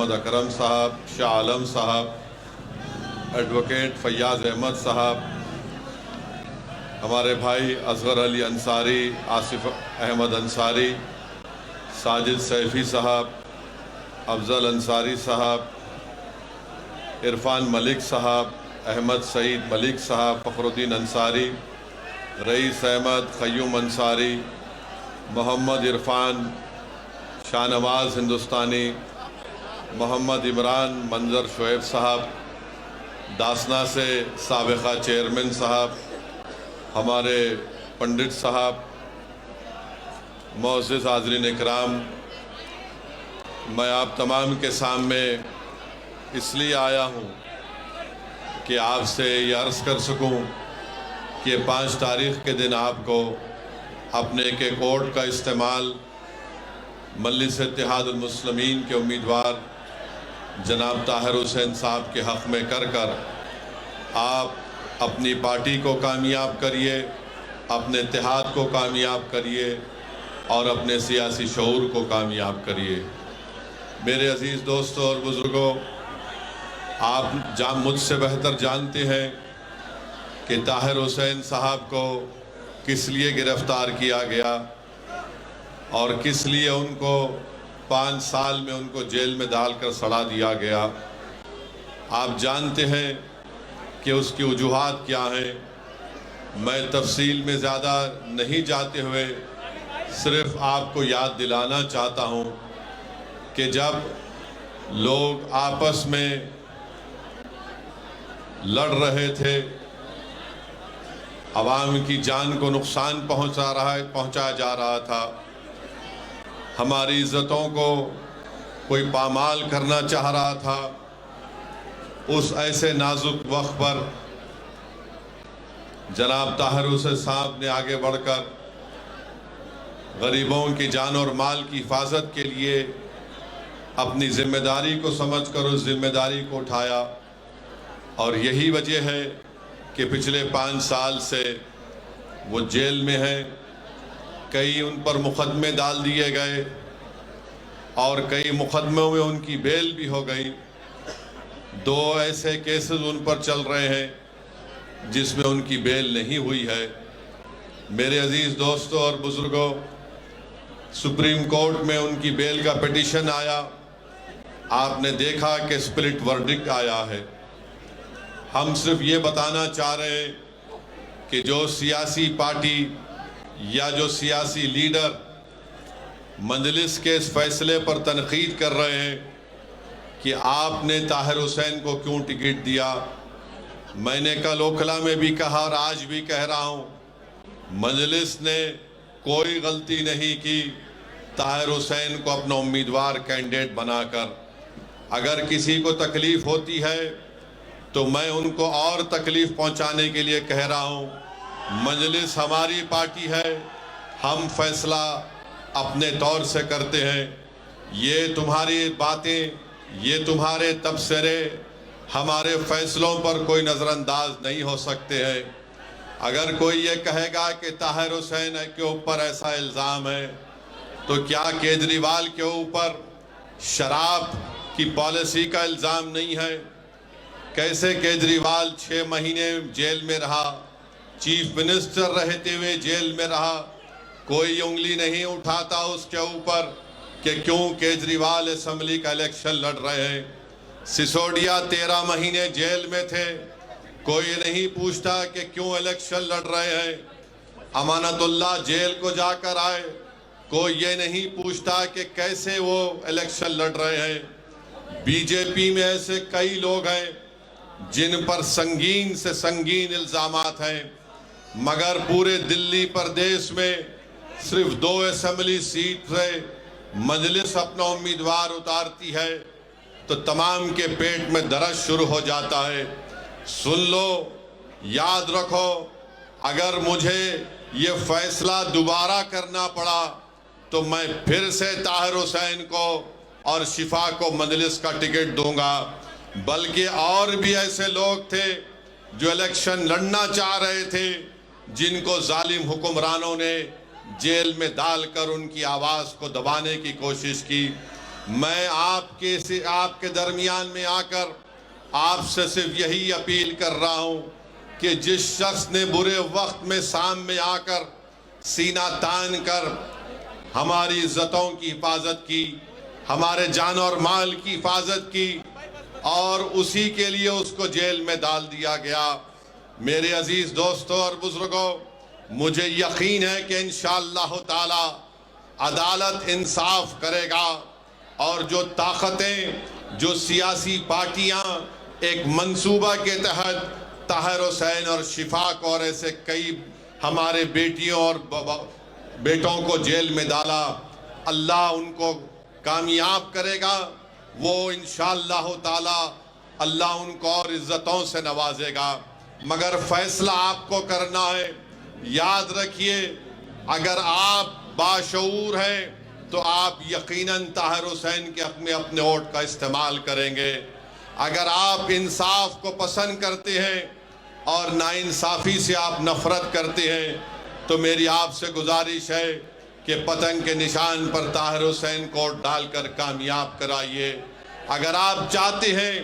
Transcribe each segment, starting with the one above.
محمد اکرم صاحب، شاہ عالم صاحب، ایڈوکیٹ فیاض احمد صاحب، ہمارے بھائی اصغر علی انصاری، آصف احمد انصاری، ساجد سیفی صاحب، افضل انصاری صاحب، عرفان ملک صاحب، احمد سعید ملک صاحب، فخر الدین انصاری، رئیس احمد، قیوم انصاری، محمد عرفان، شاہ نواز ہندوستانی، محمد عمران، منظر شعیب صاحب، داسنا سے سابقہ چیئرمین صاحب، ہمارے پنڈت صاحب، معزز حاضرین اکرام، میں آپ تمام کے سامنے اس لیے آیا ہوں کہ آپ سے یہ عرض کر سکوں کہ 5 تاریخ کے دن آپ کو اپنے ایک ووٹ کا استعمال مجلس اتحاد المسلمین کے امیدوار جناب طاہر حسین صاحب کے حق میں کر آپ اپنی پارٹی کو کامیاب کریے، اپنے اتحاد کو کامیاب کریے اور اپنے سیاسی شعور کو کامیاب کریے۔ میرے عزیز دوستوں اور بزرگوں، آپ مجھ سے بہتر جانتے ہیں کہ طاہر حسین صاحب کو کس لیے گرفتار کیا گیا اور کس لیے ان کو 5 سال میں ان کو جیل میں ڈال کر سڑا دیا گیا۔ آپ جانتے ہیں کہ اس کی وجوہات کیا ہیں۔ میں تفصیل میں زیادہ نہیں جاتے ہوئے صرف آپ کو یاد دلانا چاہتا ہوں کہ جب لوگ آپس میں لڑ رہے تھے، عوام کی جان کو نقصان پہنچایا جا رہا تھا، ہماری عزتوں کو کوئی پامال کرنا چاہ رہا تھا، اس ایسے نازک وقت پر جناب طاہر حسین صاحب نے آگے بڑھ کر غریبوں کی جان اور مال کی حفاظت کے لیے اپنی ذمہ داری کو سمجھ کر اس ذمہ داری کو اٹھایا، اور یہی وجہ ہے کہ پچھلے 5 سال سے وہ جیل میں ہیں۔ کئی ان پر مقدمے ڈال دیے گئے اور کئی مقدموں میں ان کی بیل بھی ہو گئی۔ 2 ایسے کیسز ان پر چل رہے ہیں جس میں ان کی بیل نہیں ہوئی ہے۔ میرے عزیز دوستوں اور بزرگوں، سپریم کورٹ میں ان کی بیل کا پٹیشن آیا، آپ نے دیکھا کہ سپلٹ ورڈکٹ آیا ہے۔ ہم صرف یہ بتانا چاہ رہے ہیں کہ جو سیاسی پارٹی یا جو سیاسی لیڈر مجلس کے اس فیصلے پر تنقید کر رہے ہیں کہ آپ نے طاہر حسین کو کیوں ٹکٹ دیا، میں نے کل اوکھلا میں بھی کہا اور آج بھی کہہ رہا ہوں، مجلس نے کوئی غلطی نہیں کی طاہر حسین کو اپنا امیدوار کینڈیڈیٹ بنا کر۔ اگر کسی کو تکلیف ہوتی ہے تو میں ان کو اور تکلیف پہنچانے کے لیے کہہ رہا ہوں، مجلس ہماری پارٹی ہے، ہم فیصلہ اپنے طور سے کرتے ہیں۔ یہ تمہاری باتیں، یہ تمہارے تبصرے ہمارے فیصلوں پر کوئی نظر انداز نہیں ہو سکتے ہیں۔ اگر کوئی یہ کہے گا کہ طاہر حسین کے اوپر ایسا الزام ہے تو کیا کیجریوال کے اوپر شراب کی پالیسی کا الزام نہیں ہے؟ کیسے کیجریوال 6 مہینے جیل میں رہا، چیف منسٹر رہتے ہوئے جیل میں رہا، کوئی انگلی نہیں اٹھاتا اس کے اوپر کہ کیوں کیجریوال اسمبلی کا الیکشن لڑ رہے ہیں۔ سسوڈیا 13 مہینے جیل میں تھے، کوئی نہیں پوچھتا کہ کیوں الیکشن لڑ رہے ہیں۔ امانت اللہ جیل کو جا کر آئے، کوئی یہ نہیں پوچھتا کہ کیسے وہ الیکشن لڑ رہے ہیں۔ بی جے پی میں ایسے کئی لوگ ہیں جن پر سنگین سے سنگین الزامات ہیں، مگر پورے دلی پردیش میں صرف 2 اسمبلی سیٹ سے مجلس اپنا امیدوار اتارتی ہے تو تمام کے پیٹ میں درد شروع ہو جاتا ہے۔ سن لو، یاد رکھو، اگر مجھے یہ فیصلہ دوبارہ کرنا پڑا تو میں پھر سے طاہر حسین کو اور شفا کو مجلس کا ٹکٹ دوں گا۔ بلکہ اور بھی ایسے لوگ تھے جو الیکشن لڑنا چاہ رہے تھے، جن کو ظالم حکمرانوں نے جیل میں ڈال کر ان کی آواز کو دبانے کی کوشش کی۔ میں آپ کے درمیان میں آ کر آپ سے صرف یہی اپیل کر رہا ہوں کہ جس شخص نے برے وقت میں سامنے آ کر سینہ تان کر ہماری عزتوں کی حفاظت کی، ہمارے جان اور مال کی حفاظت کی، اور اسی کے لیے اس کو جیل میں ڈال دیا گیا۔ میرے عزیز دوستوں اور بزرگوں، مجھے یقین ہے کہ انشاءاللہ تعالی عدالت انصاف کرے گا، اور جو طاقتیں، جو سیاسی پارٹیاں ایک منصوبہ کے تحت طاہر حسین اور شفاق اور ایسے کئی ہمارے بیٹیوں اور بیٹوں کو جیل میں ڈالا، اللہ ان کو کامیاب کرے گا۔ وہ انشاءاللہ تعالی اللہ ان کو اور عزتوں سے نوازے گا، مگر فیصلہ آپ کو کرنا ہے۔ یاد رکھیے، اگر آپ باشعور ہیں تو آپ یقیناً طاہر حسین کے حق میں اپنے ووٹ کا استعمال کریں گے۔ اگر آپ انصاف کو پسند کرتے ہیں اور ناانصافی سے آپ نفرت کرتے ہیں تو میری آپ سے گزارش ہے کہ پتنگ کے نشان پر طاہر حسین کو ووٹ ڈال کر کامیاب کرائیے۔ اگر آپ چاہتے ہیں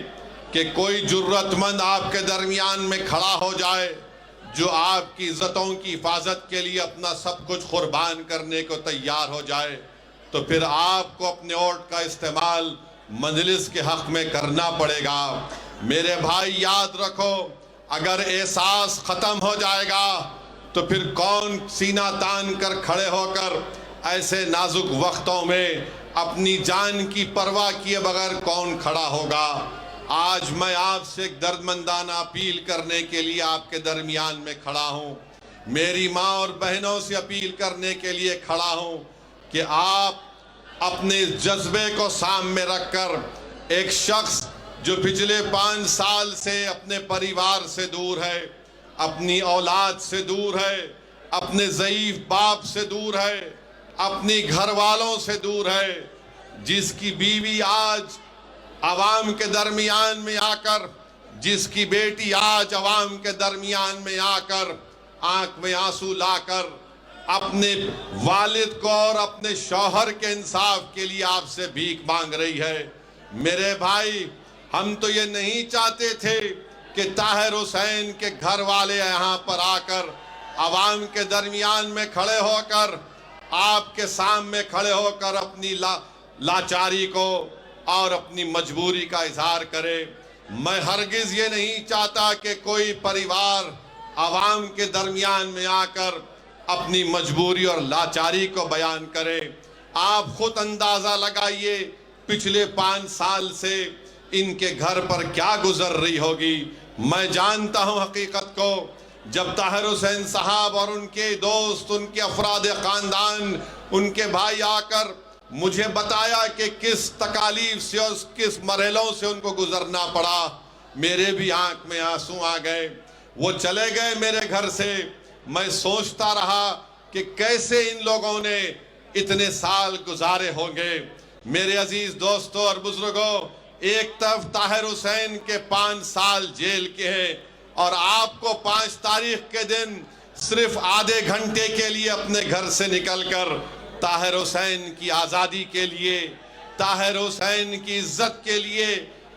کہ کوئی جرت مند آپ کے درمیان میں کھڑا ہو جائے جو آپ کی عزتوں کی حفاظت کے لیے اپنا سب کچھ قربان کرنے کو تیار ہو جائے تو پھر آپ کو اپنے ووٹ کا استعمال مجلس کے حق میں کرنا پڑے گا۔ میرے بھائی یاد رکھو، اگر احساس ختم ہو جائے گا تو پھر کون سینہ تان کر کھڑے ہو کر ایسے نازک وقتوں میں اپنی جان کی پرواہ کیے بغیر کون کھڑا ہوگا؟ آج میں آپ سے ایک دردمندانہ اپیل کرنے کے لیے آپ کے درمیان میں کھڑا ہوں، میری ماں اور بہنوں سے اپیل کرنے کے لیے کھڑا ہوں کہ آپ اپنے جذبے کو سامنے رکھ کر ایک شخص جو پچھلے 5 سال سے اپنے پریوار سے دور ہے، اپنی اولاد سے دور ہے، اپنے ضعیف باپ سے دور ہے، اپنی گھر والوں سے دور ہے، جس کی بیوی آج عوام کے درمیان میں آ کر، جس کی بیٹی آج عوام کے درمیان میں آ کر آنکھ میں آنسو لا کر اپنے والد کو اور اپنے شوہر کے انصاف کے لیے آپ سے بھیک مانگ رہی ہے۔ میرے بھائی، ہم تو یہ نہیں چاہتے تھے کہ طاہر حسین کے گھر والے یہاں پر آ کر عوام کے درمیان میں کھڑے ہو کر آپ کے سامنے کھڑے ہو کر اپنی لاچاری کو اور اپنی مجبوری کا اظہار کرے۔ میں ہرگز یہ نہیں چاہتا کہ کوئی پریوار عوام کے درمیان میں آ کر اپنی مجبوری اور لاچاری کو بیان کرے۔ آپ خود اندازہ لگائیے پچھلے 5 سال سے ان کے گھر پر کیا گزر رہی ہوگی۔ میں جانتا ہوں حقیقت کو، جب طاہر حسین صاحب اور ان کے دوست، ان کے افراد خاندان، ان کے بھائی آ کر مجھے بتایا کہ کس تکالیف سے اور کس مرحلوں سے ان کو گزرنا پڑا، میرے بھی آنکھ میں آنسو آ گئے۔ وہ چلے گئے میرے گھر سے، میں سوچتا رہا کہ کیسے ان لوگوں نے اتنے سال گزارے ہوں گے۔ میرے عزیز دوستوں اور بزرگوں، ایک طرف طاہر حسین کے 5 سال جیل کے ہیں اور آپ کو 5 تاریخ کے دن صرف آدھے گھنٹے کے لیے اپنے گھر سے نکل کر طاہر حسین کی آزادی کے لیے، طاہر حسین کی عزت کے لیے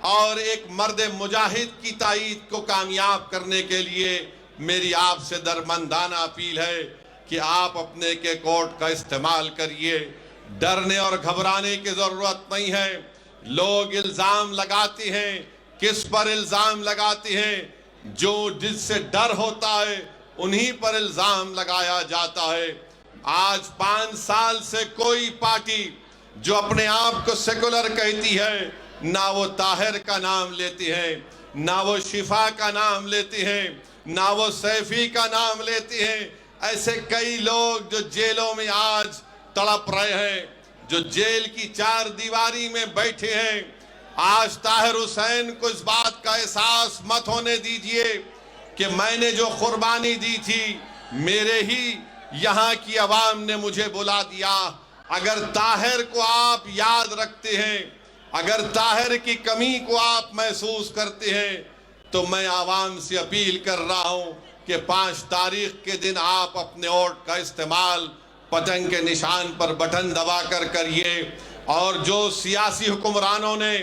اور ایک مرد مجاہد کی تائید کو کامیاب کرنے کے لیے میری آپ سے درمندانہ اپیل ہے کہ آپ اپنے کے کوٹ کا استعمال کریے۔ ڈرنے اور گھبرانے کی ضرورت نہیں ہے۔ لوگ الزام لگاتے ہیں، کس پر الزام لگاتے ہیں؟ جو جس سے ڈر ہوتا ہے انہی پر الزام لگایا جاتا ہے۔ آج 5 سال سے کوئی پارٹی جو اپنے آپ کو سیکولر کہتی ہے، نہ وہ طاہر کا نام لیتی ہے، نہ وہ شفا کا نام لیتی ہے، نہ وہ سیفی کا نام لیتی ہیں۔ ایسے کئی لوگ جو جیلوں میں آج تڑپ رہے ہیں، جو جیل کی 4 دیواری میں بیٹھے ہیں، آج طاہر حسین کو اس بات کا احساس مت ہونے دیجئے کہ میں نے جو قربانی دی تھی میرے ہی یہاں کی عوام نے مجھے بلا دیا۔ اگر طاہر کو آپ یاد رکھتے ہیں، اگر طاہر کی کمی کو آپ محسوس کرتے ہیں تو میں عوام سے اپیل کر رہا ہوں کہ 5 تاریخ کے دن آپ اپنے ووٹ کا استعمال پتنگ کے نشان پر بٹن دبا کر کریے اور جو سیاسی حکمرانوں نے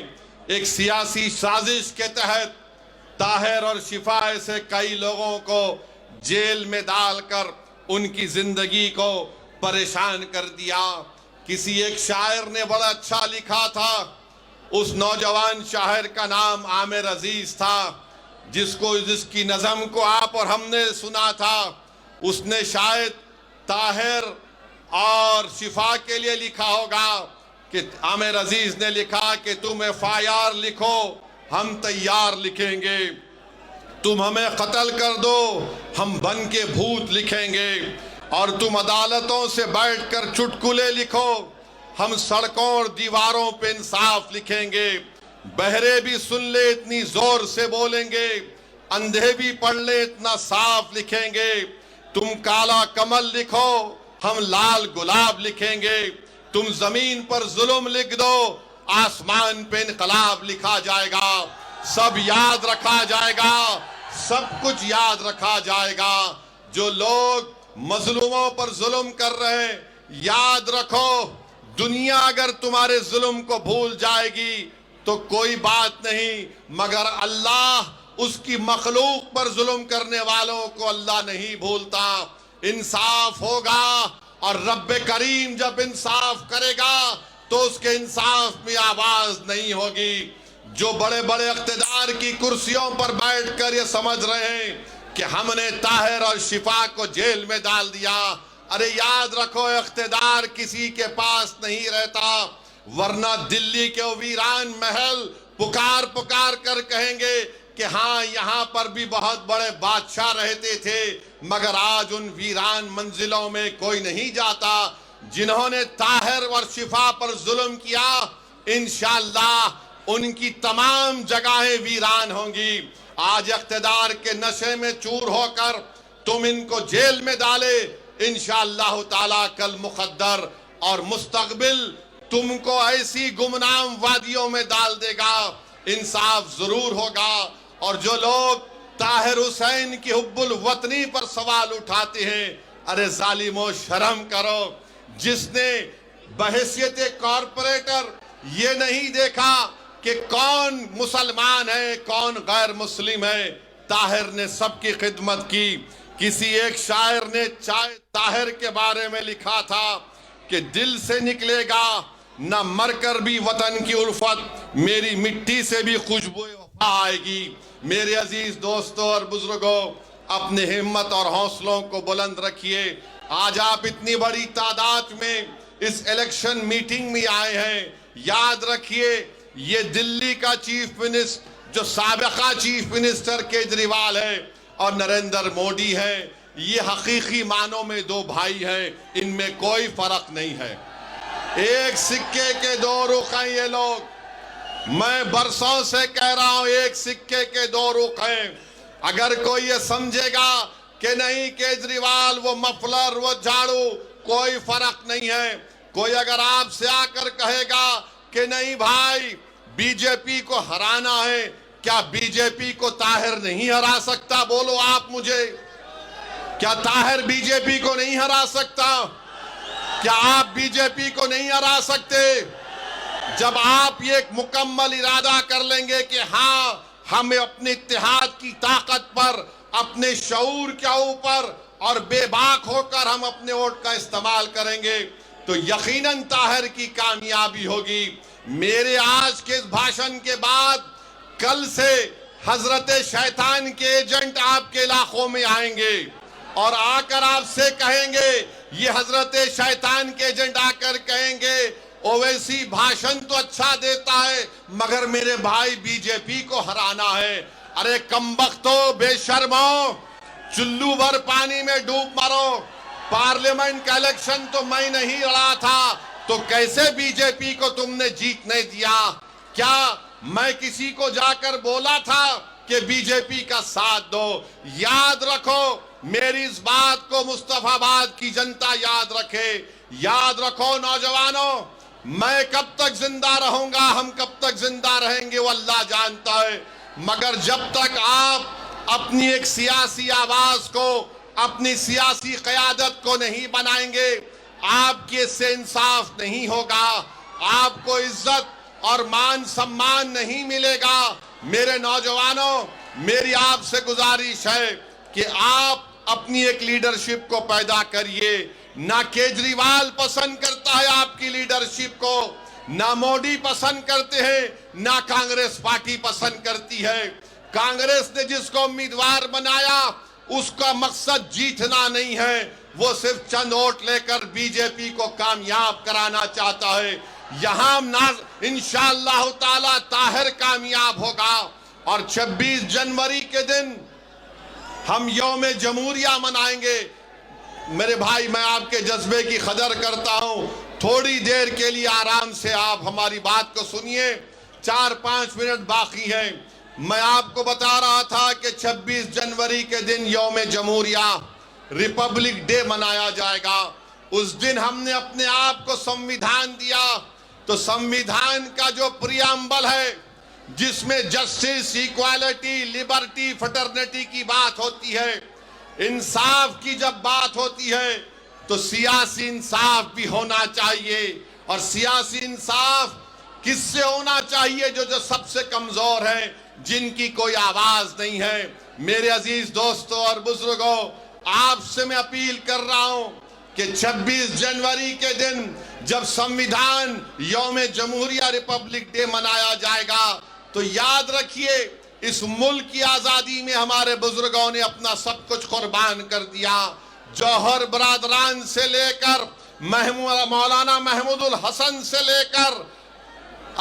ایک سیاسی سازش کے تحت طاہر اور شفا سے کئی لوگوں کو جیل میں ڈال کر ان کی زندگی کو پریشان کر دیا۔ کسی ایک شاعر نے بڑا اچھا لکھا تھا، اس نوجوان شاعر کا نام عامر عزیز تھا، جس کی نظم کو آپ اور ہم نے سنا تھا۔ اس نے شاید طاہر اور شفا کے لیے لکھا ہوگا کہ عامر عزیز نے لکھا کہ تم FIR لکھو، ہم تیار لکھیں گے، تم ہمیں قتل کر دو، ہم بن کے بھوت لکھیں گے، اور تم عدالتوں سے بیٹھ کر چٹکلے لکھو، ہم سڑکوں اور دیواروں پہ انصاف لکھیں گے، بہرے بھی سن لے اتنی زور سے بولیں گے، اندھے بھی پڑھ لے اتنا صاف لکھیں گے، تم کالا کمل لکھو، ہم لال گلاب لکھیں گے، تم زمین پر ظلم لکھ دو، آسمان پہ انقلاب لکھا جائے گا، سب یاد رکھا جائے گا، سب کچھ یاد رکھا جائے گا۔ جو لوگ مظلوموں پر ظلم کر رہے ہیں، یاد رکھو، دنیا اگر تمہارے ظلم کو بھول جائے گی تو کوئی بات نہیں، مگر اللہ اس کی مخلوق پر ظلم کرنے والوں کو اللہ نہیں بھولتا۔ انصاف ہوگا، اور رب کریم جب انصاف کرے گا تو اس کے انصاف میں آواز نہیں ہوگی۔ جو بڑے بڑے اقتدار کی کرسیوں پر بیٹھ کر یہ سمجھ رہے ہیں کہ ہم نے طاہر اور شفا کو جیل میں ڈال دیا، ارے یاد رکھو اقتدار کسی کے پاس نہیں رہتا، ورنہ دلی کے ویران محل پکار پکار کر کہیں گے کہ ہاں یہاں پر بھی بہت بڑے بادشاہ رہتے تھے، مگر آج ان ویران منزلوں میں کوئی نہیں جاتا۔ جنہوں نے طاہر اور شفا پر ظلم کیا، انشاءاللہ ان کی تمام جگہیں ویران ہوں گی۔ آج اقتدار کے نشے میں چور ہو کر تم ان کو جیل میں ڈالے، انشاءاللہ تعالی کل مقدر اور مستقبل تم کو ایسی گمنام وادیوں میں ڈال دے گا، انصاف ضرور ہوگا۔ اور جو لوگ طاہر حسین کی حب الوطنی پر سوال اٹھاتے ہیں، ارے ظالمو شرم کرو، جس نے بحیثیت کارپوریٹر یہ نہیں دیکھا کہ کون مسلمان ہے کون غیر مسلم ہے، طاہر نے سب کی خدمت کی۔ کسی ایک شاعر نے طاہر کے بارے میں لکھا تھا کہ دل سے نکلے گا نہ مر کر بھی وطن کی الفت، میری مٹی سے بھی خوشبو وفا آئے گی۔ میرے عزیز دوستوں اور بزرگوں، اپنے ہمت اور حوصلوں کو بلند رکھیے۔ آج آپ اتنی بڑی تعداد میں اس الیکشن میٹنگ میں آئے ہیں، یاد رکھیے یہ دلی کا چیف منسٹر جو سابقہ چیف منسٹر کیجریوال ہے اور نریندر مودی ہے، یہ حقیقی معنوں میں دو بھائی ہیں، ان میں کوئی فرق نہیں ہے۔ ایک سکے کے دو رخ ہیں یہ لوگ، میں برسوں سے کہہ رہا ہوں ایک سکے کے دو رخ ہیں۔ اگر کوئی یہ سمجھے گا کہ نہیں کیجریوال وہ مفلر وہ جھاڑو کوئی فرق نہیں ہے، کوئی اگر آپ سے آ کر کہے گا کہ نہیں بھائی بی جے پی کو ہرانا ہے، کیا بی جے پی کو طاہر نہیں ہرا سکتا؟ بولو آپ مجھے، کیا طاہر بی جے پی کو نہیں ہرا سکتا؟ کیا آپ بی جے پی کو نہیں ہرا سکتے؟ جب آپ یہ ایک مکمل ارادہ کر لیں گے کہ ہاں ہم اپنے اتحاد کی طاقت پر، اپنے شعور کے اوپر اور بے باک ہو کر ہم اپنے ووٹ کا استعمال کریں گے تو یقیناً طاہر کی کامیابی ہوگی۔ میرے آج کے اس بھاشن کے بعد کل سے حضرت شیطان کے ایجنٹ آپ کے علاقوں میں آئیں گے اور آ کر آپ سے کہیں گے، یہ حضرت شیطان کے ایجنٹ آ کر کہیں گے اویسی بھاشن تو اچھا دیتا ہے مگر میرے بھائی بی جے پی کو ہرانا ہے۔ ارے کمبختو، بے شرمو، چلو بھر پانی میں ڈوب مرو، پارلیمنٹ کا الیکشن تو میں نہیں لڑا تھا تو کیسے بی جے پی کو تم نے جیتنے دیا؟ کیا میں کسی کو جا کر بولا تھا کہ بی جے پی کا ساتھ دو؟ یاد رکھو، میری اس بات کو مصطفیٰ آباد کی جنتا یاد رکھے۔ یاد رکھو نوجوانوں، میں کب تک زندہ رہوں گا، ہم کب تک زندہ رہیں گے وہ اللہ جانتا ہے، مگر جب تک آپ اپنی ایک سیاسی آواز کو، اپنی سیاسی قیادت کو نہیں بنائیں گے، آپ کے سے انصاف نہیں ہوگا۔ آپ کو عزت اور مان سمان نہیں ملے گا۔ میرے نوجوانوں، میری آپ سے گزارش ہے کہ آپ اپنی ایک لیڈرشپ کو پیدا کریے۔ نہ کیجریوال پسند کرتا ہے آپ کی لیڈرشپ کو، نہ مودی پسند کرتے ہیں، نہ کانگریس پارٹی پسند کرتی ہے۔ کانگریس نے جس کو امیدوار بنایا اس کا مقصد جیتنا نہیں ہے، وہ صرف چند ووٹ لے کر بی جے پی کو کامیاب کرانا چاہتا ہے۔ یہاں انشاءاللہ تعالی طاہر کامیاب ہوگا، اور 26 جنوری کے دن ہم یوم جمہوریہ منائیں گے۔ میرے بھائی، میں آپ کے جذبے کی قدر کرتا ہوں، تھوڑی دیر کے لیے آرام سے آپ ہماری بات کو سنیے، 4-5 منٹ باقی ہیں۔ میں آپ کو بتا رہا تھا کہ 26 جنوری کے دن یوم جمہوریہ، ریپبلک ڈے منایا جائے گا۔ اس دن ہم نے اپنے آپ کو سمویدھان دیا، تو سمویدھان کا جو پریامبل ہے، جس میں جسٹس، ایکوالٹی، لبرٹی، فٹرنیٹی کی بات ہوتی ہے، انصاف کی جب بات ہوتی ہے تو سیاسی انصاف بھی ہونا چاہیے۔ اور سیاسی انصاف کس سے ہونا چاہیے؟ جو سب سے کمزور ہیں، جن کی کوئی آواز نہیں ہے۔ میرے عزیز دوستوں اور بزرگوں، آپ سے میں اپیل کر رہا ہوں کہ 26 جنوری کے دن جب سمویدھان یوم جمہوریہ ریپبلک ڈے منایا جائے گا، تو یاد رکھیے اس ملک کی آزادی میں ہمارے بزرگوں نے اپنا سب کچھ قربان کر دیا۔ جوہر برادران سے لے کر مولانا محمود الحسن سے لے کر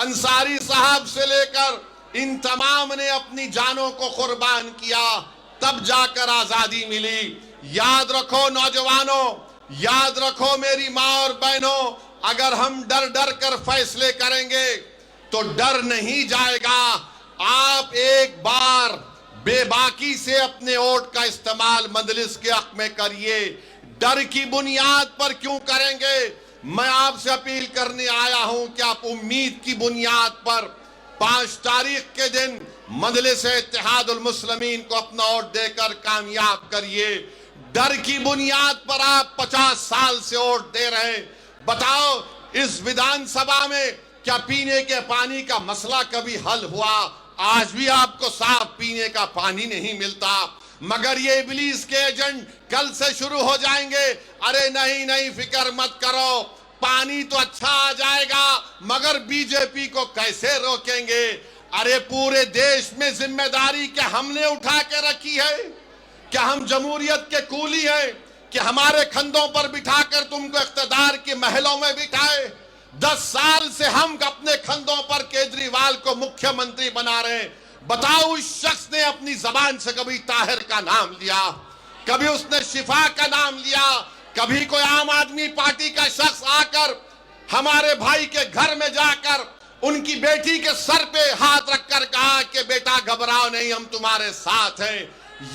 انصاری صاحب سے لے کر ان تمام نے اپنی جانوں کو قربان کیا، تب جا کر آزادی ملی۔ یاد رکھو نوجوانوں، یاد رکھو میری ماں اور بہنوں، اگر ہم ڈر ڈر کر فیصلے کریں گے تو ڈر نہیں جائے گا۔ آپ ایک بار بے باکی سے اپنے ووٹ کا استعمال مجلس کے حق میں کریے۔ ڈر کی بنیاد پر کیوں کریں گے؟ میں آپ سے اپیل کرنے آیا ہوں کہ آپ امید کی بنیاد پر 5 تاریخ کے دن مجلس اتحاد المسلمین کو اپنا ووٹ دے کر کامیاب کریے۔ ڈر کی بنیاد پر آپ 50 سال سے ووٹ دے رہے ہیں۔ بتاؤ، اس ودھان سبھا میں کیا پینے کے پانی کا مسئلہ کبھی حل ہوا؟ آج بھی آپ کو صاف پینے کا پانی نہیں ملتا، مگر یہ ابلیس کے ایجنٹ کل سے شروع ہو جائیں گے۔ ارے نہیں، فکر مت کرو، پانی تو اچھا آ جائے گا، مگر بی جے پی کو کیسے روکیں گے؟ ارے پورے دیش میں ذمہ داری کیا ہم نے اٹھا کے رکھی ہے؟ کیا ہم جمہوریت کے کولی ہیں کہ ہمارے کندھوں پر بٹھا کر تم کو اقتدار کے محلوں میں بٹھائے؟ 10 سال سے ہم اپنے کندھوں پر کیجریوال کو مکھیہ منتری بنا رہے ہیں۔ بتاؤ، اس شخص نے اپنی زبان سے کبھی طاہر کا نام لیا؟ کبھی اس نے شفا کا نام لیا؟ کبھی کوئی عام آدمی پارٹی کا شخص آ کر ہمارے بھائی کے گھر میں جا کر ان کی بیٹی کے سر پہ ہاتھ رکھ کر کہا کہ بیٹا گھبراؤ نہیں، ہم تمہارے ساتھ ہیں؟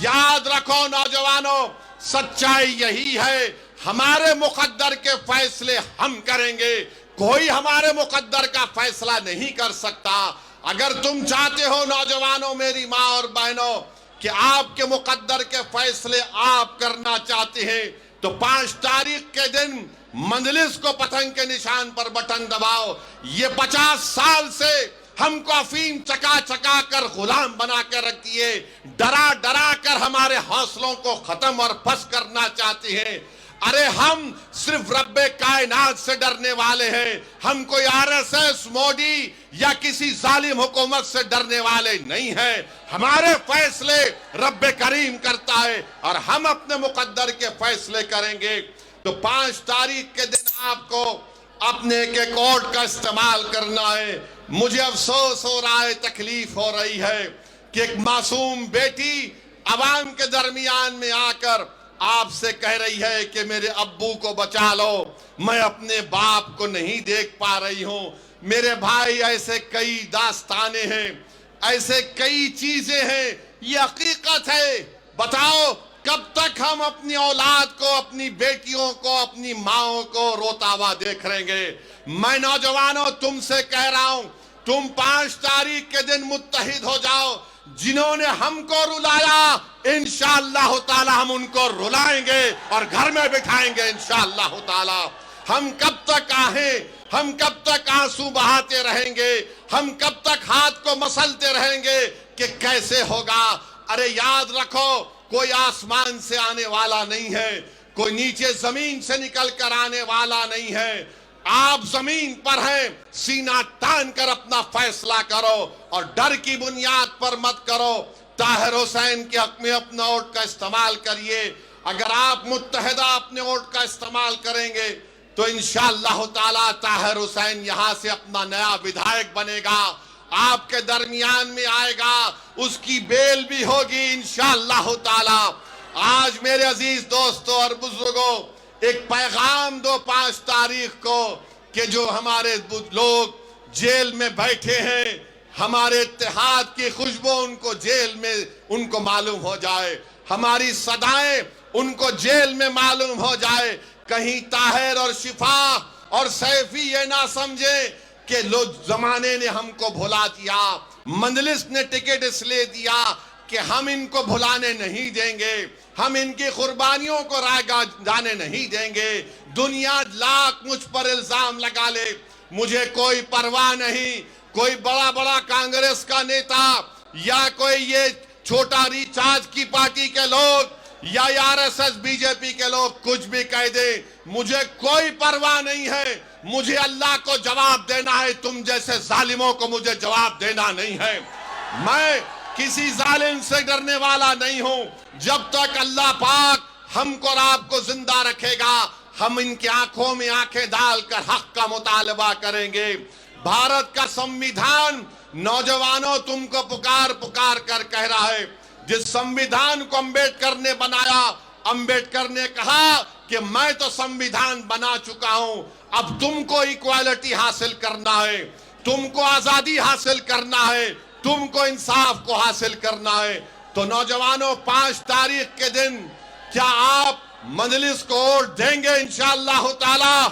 یاد رکھو نوجوانوں، سچائی یہی ہے، ہمارے مقدر کے فیصلے ہم کریں گے، کوئی ہمارے مقدر کا فیصلہ نہیں کر سکتا۔ اگر تم چاہتے ہو نوجوانوں، میری ماں اور بہنوں، کہ آپ کے مقدر کے فیصلے آپ کرنا چاہتے ہیں، تو 5 تاریخ کے دن مجلس کو پتنگ کے نشان پر بٹن دباؤ۔ یہ 50 سال سے ہم کو افیم چکا چکا کر غلام بنا کے رکھ دیے، ڈرا ڈرا کر ہمارے حوصلوں کو ختم اور پس کرنا چاہتے ہیں۔ ارے ہم صرف رب کائنات سے ڈرنے والے ہیں، ہم کوئی RSS، مودی یا کسی ظالم حکومت سے ڈرنے والے نہیں ہیں۔ ہمارے فیصلے رب کریم کرتا ہے، اور ہم اپنے مقدر کے فیصلے کریں گے۔ تو 5 تاریخ کے دن آپ کو اپنے ایک ووٹ کا استعمال کرنا ہے۔ مجھے افسوس ہو رہا ہے، تکلیف ہو رہی ہے کہ ایک معصوم بیٹی عوام کے درمیان میں آ کر آپ سے کہہ رہی ہے کہ میرے ابو کو بچا لو، میں اپنے باپ کو نہیں دیکھ پا رہی ہوں۔ میرے بھائی، ایسے کئی داستانیں ہیں، ایسے کئی چیزیں ہیں، یہ حقیقت ہے۔ بتاؤ، کب تک ہم اپنی اولاد کو، اپنی بیٹیوں کو، اپنی ماں کو روتا ہوا دیکھ رہیں گے؟ میں نوجوانوں تم سے کہہ رہا ہوں، تم 5 تاریخ کے دن متحد ہو جاؤ۔ جنہوں نے ہم کو رلایا، انشاءاللہ تعالی ہم ان کو رلائیں گے اور گھر میں بٹھائیں گے انشاءاللہ تعالی۔ ہم کب تک آہیں ہم کب تک آنسو بہاتے رہیں گے؟ ہم کب تک ہاتھ کو مسلتے رہیں گے کہ کیسے ہوگا؟ ارے یاد رکھو، کوئی آسمان سے آنے والا نہیں ہے، کوئی نیچے زمین سے نکل کر آنے والا نہیں ہے۔ آپ زمین پر ہیں، سینہ تان کر اپنا فیصلہ کرو اور ڈر کی بنیاد پر مت کرو۔ طاہر حسین کے حق میں اپنا ووٹ کا استعمال کریے۔ اگر آپ متحدہ اپنے ووٹ کا استعمال کریں گے تو انشاءاللہ تعالی طاہر حسین یہاں سے اپنا نیا وِدھائک بنے گا، آپ کے درمیان میں آئے گا، اس کی بیل بھی ہوگی انشاءاللہ تعالی۔ آج میرے عزیز دوستوں اور بزرگوں، ایک پیغام دو 5 تاریخ کو کہ جو ہمارے لوگ جیل میں بیٹھے ہیں، ہمارے اتحاد کی خوشبو ان کو جیل میں ان کو معلوم ہو جائے، ہماری صدائیں ان کو جیل میں معلوم ہو جائے۔ کہیں طاہر اور شفا اور سیفی یہ نہ سمجھے کہ زمانے نے ہم کو بھلا دیا، مجلس نے ٹکٹ اس لیے دیا کہ ہم ان کو بھلانے نہیں دیں گے، ہم ان کی قربانیوں کو رائگاں جانے نہیں دیں گے۔ دنیا لاکھ مجھ پر الزام لگا لے، مجھے کوئی پرواہ نہیں۔ کوئی بڑا کانگریس کا نیتا یا کوئی یہ چھوٹا ریچارج کی پارٹی کے لوگ یا RSS BJP کے لوگ کچھ بھی کہہ دے، مجھے کوئی پرواہ نہیں ہے۔ مجھے اللہ کو جواب دینا ہے، تم جیسے ظالموں کو مجھے جواب دینا نہیں ہے۔ میں کسی ظالم سے ڈرنے والا نہیں ہوں۔ جب تک اللہ پاک ہم کو اور آپ کو زندہ رکھے گا، ہم ان کی آنکھوں میں آنکھیں ڈال کر حق کا مطالبہ کریں گے۔ بھارت کا سمویدھان نوجوانوں تم کو پکار کر کہہ رہا ہے۔ جس سمویدھان کو امبیڈکر نے بنایا، امبیڈکر نے کہا کہ میں تو سمویدھان بنا چکا ہوں، اب تم کو ایکوالٹی حاصل کرنا ہے، تم کو آزادی حاصل کرنا ہے، تم کو انصاف کو حاصل کرنا ہے۔ تو نوجوانوں، 5 تاریخ کے دن کیا آپ مجلس کو ووٹ دیں گے انشاءاللہ تعالی؟